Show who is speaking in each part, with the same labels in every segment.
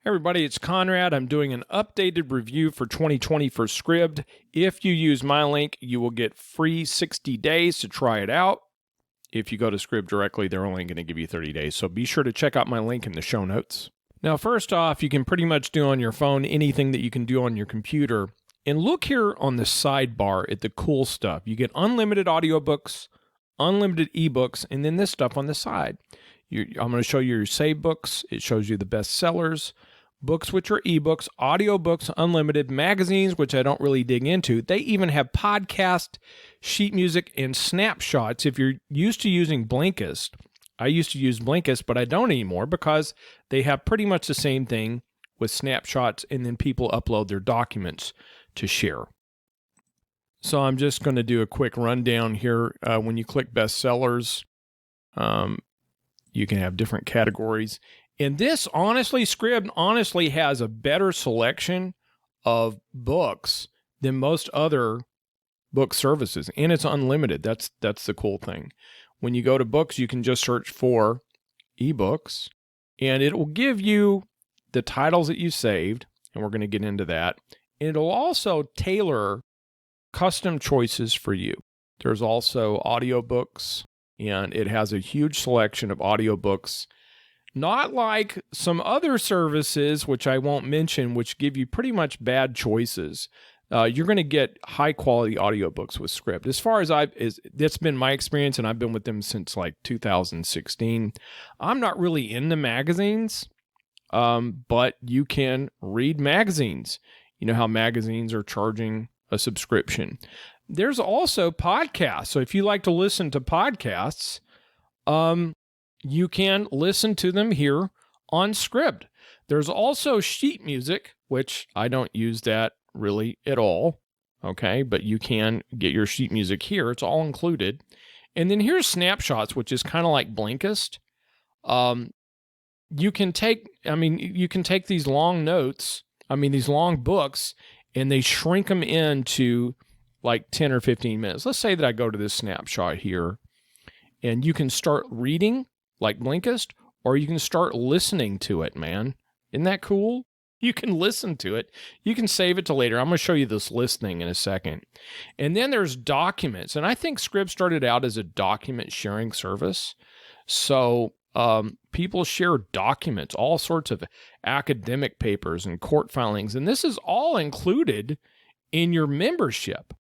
Speaker 1: Everybody, it's Conrad. I'm doing an updated review for 2020 for Scribd. If you use my link, you will get free 60 days to try it out. If you go to Scribd directly, they're only going to give you 30 days. So be sure to check out my link in the show notes. Now, first off, you can pretty much do on your phone anything that you can do on your computer. And look here on the sidebar at the cool stuff. You get unlimited audiobooks, unlimited ebooks, and then this stuff on the side. I'm going to show you your save books. It shows you the best sellers, books which are ebooks, audiobooks, unlimited, magazines, which I don't really dig into. They even have podcast, sheet music, and snapshots. If you're used to using Blinkist, I used to use Blinkist, but I don't anymore because they have pretty much the same thing with snapshots, and then people upload their documents to share. So I'm just going to do a quick rundown here. When you click bestsellers, you can have different categories. And this, honestly, Scribd honestly has a better selection of books than most other book services, and it's unlimited. That's the cool thing. When you go to books, you can just search for ebooks, and it will give you the titles that you saved, and we're going to get into that. And it'll also tailor custom choices for you. There's also audiobooks, and it has a huge selection of audiobooks. Not like some other services, which I won't mention, which give you pretty much bad choices. You're going to get high-quality audiobooks with Scribd. As far as that's been my experience, and I've been with them since like 2016. I'm not really into magazines, but you can read magazines. You know how magazines are charging a subscription. There's also podcasts. So if you like to listen to podcasts, you can listen to them here on Scribd. There's also sheet music, which I don't use that really at all, okay? But you can get your sheet music here. It's all included. And then here's Snapshots, which is kind of like Blinkist. You can take these long notes, these long books, and they shrink them into like 10 or 15 minutes. Let's say that I go to this snapshot here, and you can start reading like Blinkist, or you can start listening to it, man. Isn't that cool? You can listen to it. You can save it to later. I'm going to show you this list thing in a second. And then there's documents. And I think Scribd started out as a document sharing service. So people share documents, all sorts of academic papers and court filings. And this is all included in your membership.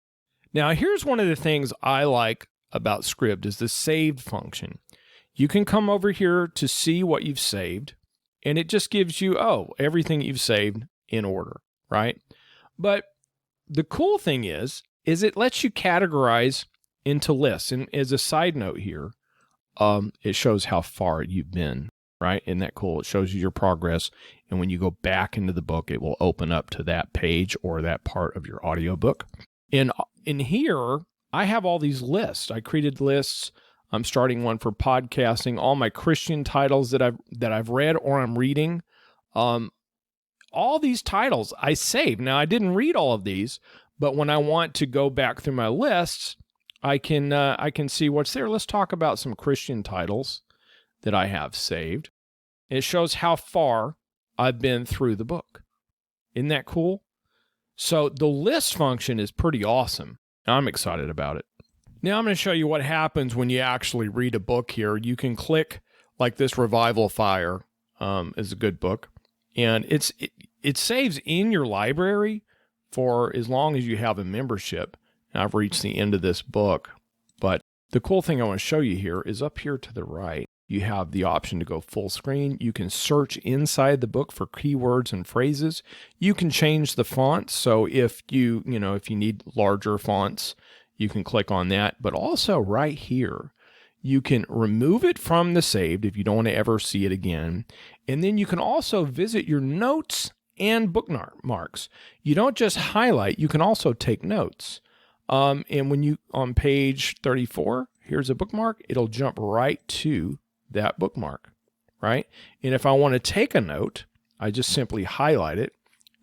Speaker 1: Now, here's one of the things I like about Scribd is the saved function. You can come over here to see what you've saved, and it just gives you, everything you've saved in order, right? But the cool thing is it lets you categorize into lists. And as a side note here, it shows how far you've been, right? Isn't that cool? It shows you your progress, and when you go back into the book, it will open up to that page or that part of your audiobook. And in here, I have all these lists. I created lists. I'm starting one for podcasting, all my Christian titles that I've read or I'm reading. All these titles I saved. Now, I didn't read all of these, but when I want to go back through my lists, I can see what's there. Let's talk about some Christian titles that I have saved. It shows how far I've been through the book. Isn't that cool? So the list function is pretty awesome. I'm excited about it. Now I'm going to show you what happens when you actually read a book here. You can click like this Revival Fire is a good book. And it saves in your library for as long as you have a membership. Now, I've reached the end of this book. But the cool thing I want to show you here is up here to the right. You have the option to go full screen. You can search inside the book for keywords and phrases. You can change the fonts. So if you need larger fonts, you can click on that. But also right here, you can remove it from the saved if you don't want to ever see it again. And then you can also visit your notes and bookmarks. You don't just highlight, you can also take notes. And when you, on page 34, here's a bookmark, it'll jump right to that bookmark, right? And if I want to take a note, I just simply highlight it.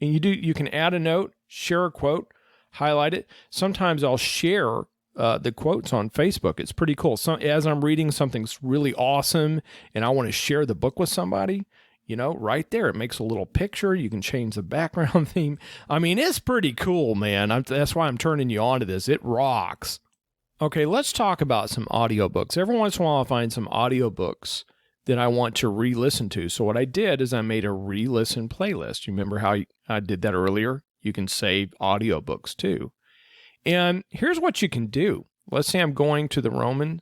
Speaker 1: And you can add a note, share a quote, highlight it. Sometimes I'll share the quotes on Facebook. It's pretty cool. So as I'm reading something's really awesome and I want to share the book with somebody, right there. It makes a little picture. You can change the background theme. I mean, it's pretty cool, man. That's why I'm turning you on to this. It rocks. Okay, let's talk about some audiobooks. Every once in a while, I find some audiobooks that I want to re-listen to. So what I did is I made a re-listen playlist. You remember how I did that earlier? You can save audiobooks too. And here's what you can do. Let's say I'm going to the Roman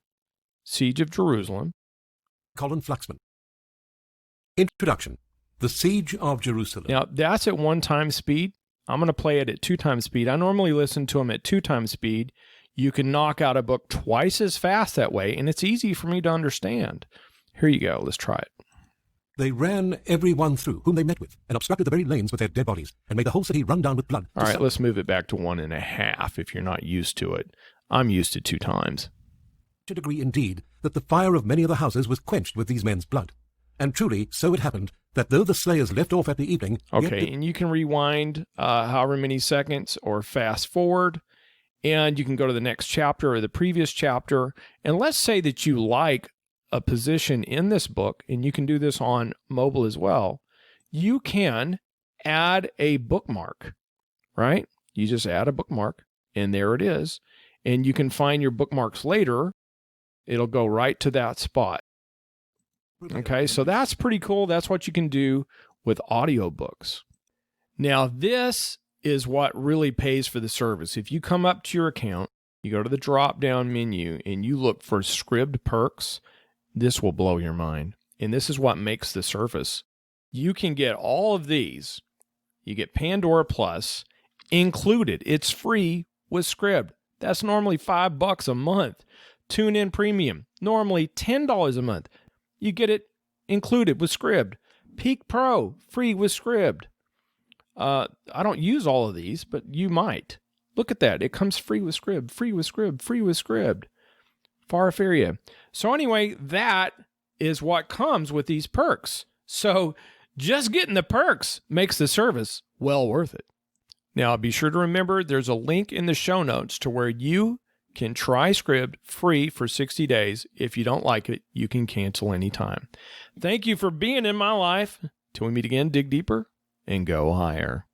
Speaker 1: Siege of Jerusalem.
Speaker 2: Colin Fluxman. Introduction. The Siege of Jerusalem.
Speaker 1: Now, that's at 1 time speed. I'm going to play it at 2 times speed. I normally listen to them at 2 times speed. You can knock out a book twice as fast that way, and it's easy for me to understand. Here you go. Let's try it.
Speaker 2: They ran every one through whom they met with, and obstructed the very lanes with their dead bodies, and made the whole city run down with blood.
Speaker 1: All right, let's move it back to 1.5 if you're not used to it. I'm used to 2 times.
Speaker 2: To degree, indeed, that the fire of many of the houses was quenched with these men's blood. And truly, so it happened, that though the slayers left off at the evening...
Speaker 1: Okay, and you can rewind however many seconds or fast forward, and you can go to the next chapter or the previous chapter. And let's say that you like a position in this book, and you can do this on mobile as well. You can add a bookmark, right? You just add a bookmark, and there it is. And you can find your bookmarks later. It'll go right to that spot. Okay, so that's pretty cool. That's what you can do with audiobooks. Now, this is what really pays for the service. If you come up to your account, you go to the drop-down menu, and you look for Scribd perks, this will blow your mind. And this is what makes the service. You can get all of these. You get Pandora Plus included. It's free with Scribd. That's normally $5 a month. TuneIn Premium, normally $10 a month. You get it included with Scribd. Peak Pro, free with Scribd. I don't use all of these, but you might. Look at that. It comes free with Scribd, free with Scribd, free with Scribd. Farfaria. So anyway, that is what comes with these perks. So just getting the perks makes the service well worth it. Now, be sure to remember there's a link in the show notes to where you can try Scribd free for 60 days. If you don't like it, you can cancel anytime. Thank you for being in my life. Till we meet again, dig deeper and go higher.